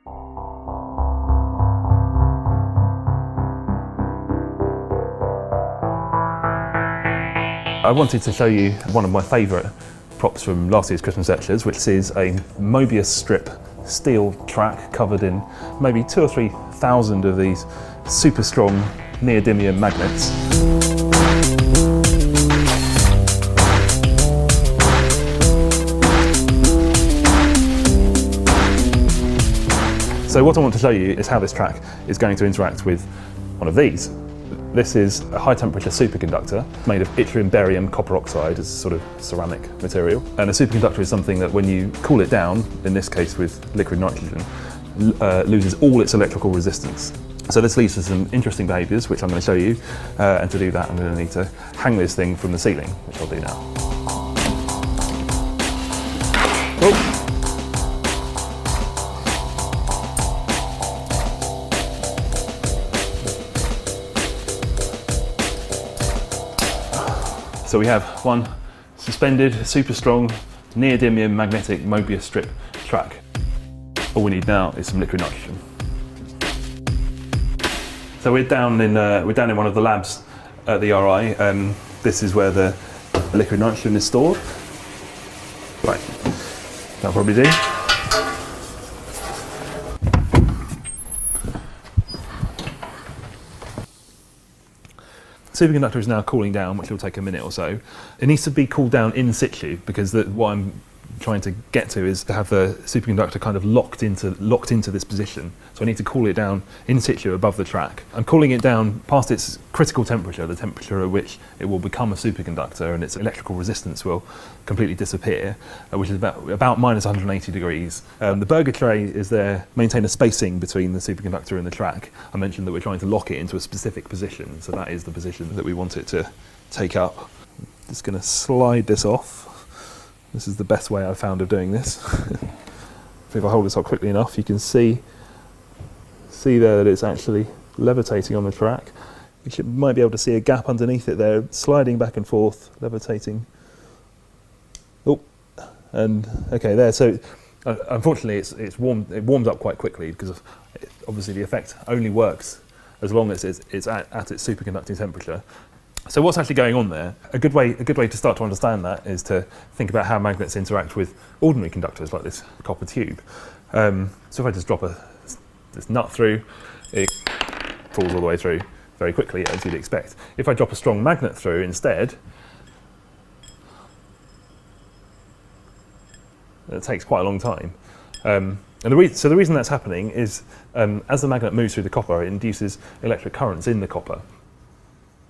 I wanted to show you one of my favourite props from last year's Christmas lectures, which is a Möbius strip steel track covered in maybe 2,000 or 3,000 of these super strong neodymium magnets. So what I want to show you is how this track is going to interact with one of these. This is a high temperature superconductor made of yttrium, barium, copper oxide as a sort of ceramic material. And a superconductor is something that when you cool it down, in this case with liquid nitrogen, loses all its electrical resistance. So this leads to some interesting behaviours, which I'm going to show you. And to do that, I'm going to need to hang this thing from the ceiling, which I'll do now. Oh. So we have one suspended, super strong, neodymium magnetic Möbius strip track. All we need now is some liquid nitrogen. So we're down in one of the labs at the RI. This is where the liquid nitrogen is stored. Right, that'll probably do. Superconductor is now cooling down, which will take a minute or so. It needs to be cooled down in situ because what I'm trying to get to is to have the superconductor kind of locked into this position. So I need to cool it down in situ above the track. I'm cooling it down past its critical temperature, the temperature at which it will become a superconductor and its electrical resistance will completely disappear, which is about minus 180 degrees. The burger tray is there, maintain a spacing between the superconductor and the track. I mentioned that we're trying to lock it into a specific position, so that is the position that we want it to take up. Just going to slide this off. This is the best way I've found of doing this. If I hold this up quickly enough, you can see there that it's actually levitating on the track. You might be able to see a gap underneath it there, sliding back and forth, levitating. Oh, and okay, there. So unfortunately, it warms up quite quickly because obviously the effect only works as long as it's at its superconducting temperature. So what's actually going on there? A good way to start to understand that is to think about how magnets interact with ordinary conductors like this copper tube. So if I just drop this nut through, it falls all the way through very quickly, as you'd expect. If I drop a strong magnet through instead, it takes quite a long time. And the reason that's happening is as the magnet moves through the copper, it induces electric currents in the copper.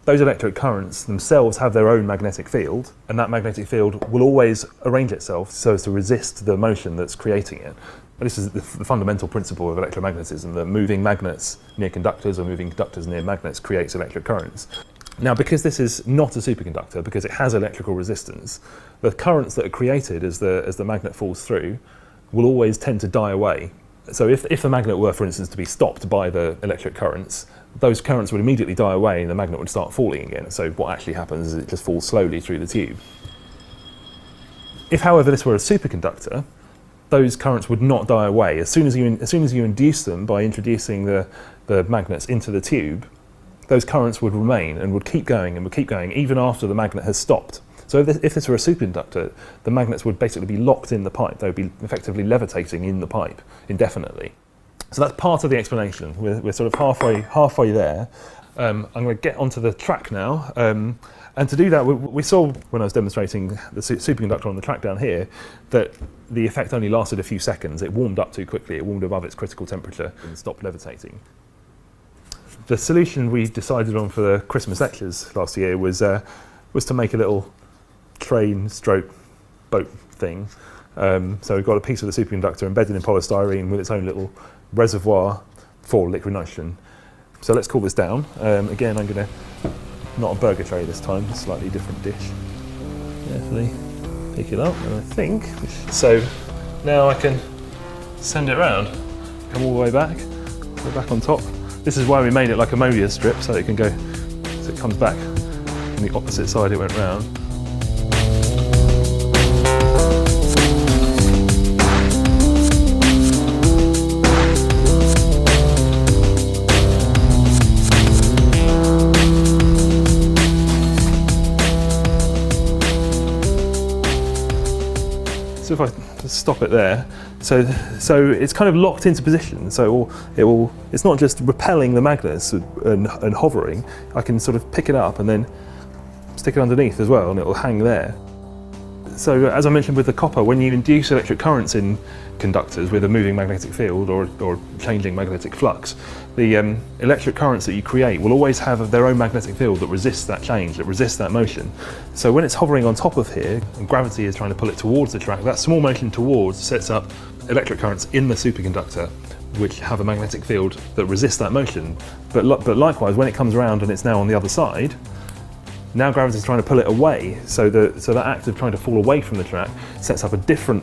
Those electric currents themselves have their own magnetic field, and that magnetic field will always arrange itself so as to resist the motion that's creating it. This is the fundamental principle of electromagnetism, that moving magnets near conductors or moving conductors near magnets creates electric currents. Now, because this is not a superconductor, because it has electrical resistance, the currents that are created as the magnet falls through will always tend to die away. So if the magnet were, for instance, to be stopped by the electric currents, those currents would immediately die away and the magnet would start falling again. So what actually happens is it just falls slowly through the tube. If, however, this were a superconductor, those currents would not die away. As soon as you induce them by introducing the magnets into the tube, those currents would remain and would keep going even after the magnet has stopped. So if this were a superconductor, the magnets would basically be locked in the pipe. They would be effectively levitating in the pipe indefinitely. So that's part of the explanation. We're sort of halfway there. I'm going to get onto the track now. And to do that, we saw when I was demonstrating the superconductor on the track down here that the effect only lasted a few seconds. It warmed up too quickly. It warmed above its critical temperature and stopped levitating. The solution we decided on for the Christmas lectures last year was to make a little train/boat thing. So we've got a piece of the superconductor embedded in polystyrene with its own little reservoir for liquid nitrogen. So let's cool this down. Again, I'm going to, not a burger tray this time, a slightly different dish. Carefully pick it up, and I think, so now I can send it around, come all the way back, go back on top. This is why we made it like a Möbius strip, so it can go, so it comes back from the opposite side it went round. stop it there. So it's kind of locked into position. So it's not just repelling the magnets and hovering. I can sort of pick it up and then stick it underneath as well, and it will hang there. So as I mentioned with the copper, when you induce electric currents in conductors with a moving magnetic field or changing magnetic flux, the electric currents that you create will always have their own magnetic field that resists that change, that resists that motion. So when it's hovering on top of here, and gravity is trying to pull it towards the track, that small motion towards sets up electric currents in the superconductor, which have a magnetic field that resists that motion. But likewise, when it comes around and it's now on the other side, now gravity is trying to pull it away, so that act of trying to fall away from the track sets up a different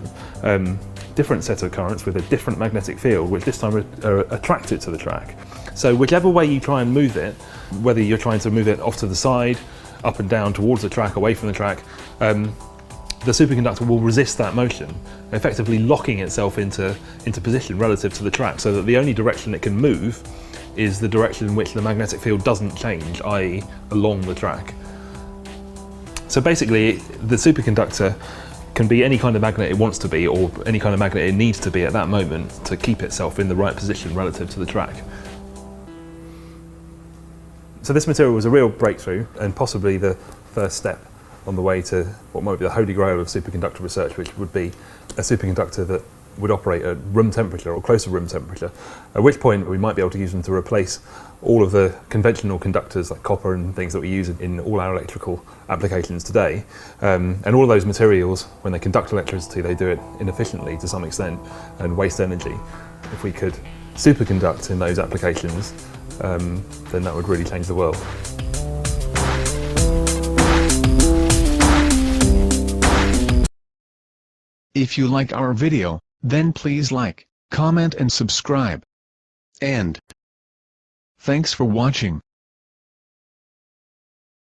set of currents with a different magnetic field, which this time are attracted to the track. So whichever way you try and move it, whether you're trying to move it off to the side, up and down towards the track, away from the track, the superconductor will resist that motion, effectively locking itself into position relative to the track, so that the only direction it can move is the direction in which the magnetic field doesn't change, i.e. along the track. So basically, the superconductor can be any kind of magnet it wants to be, or any kind of magnet it needs to be at that moment to keep itself in the right position relative to the track. So this material was a real breakthrough, and possibly the first step on the way to what might be the holy grail of superconductor research, which would be a superconductor that would operate at room temperature or close to room temperature, at which point we might be able to use them to replace all of the conventional conductors like copper and things that we use in all our electrical applications today. And all of those materials, when they conduct electricity, they do it inefficiently to some extent and waste energy. If we could superconduct in those applications, then that would really change the world. If you like our video, then please like, comment and subscribe. And thanks for watching.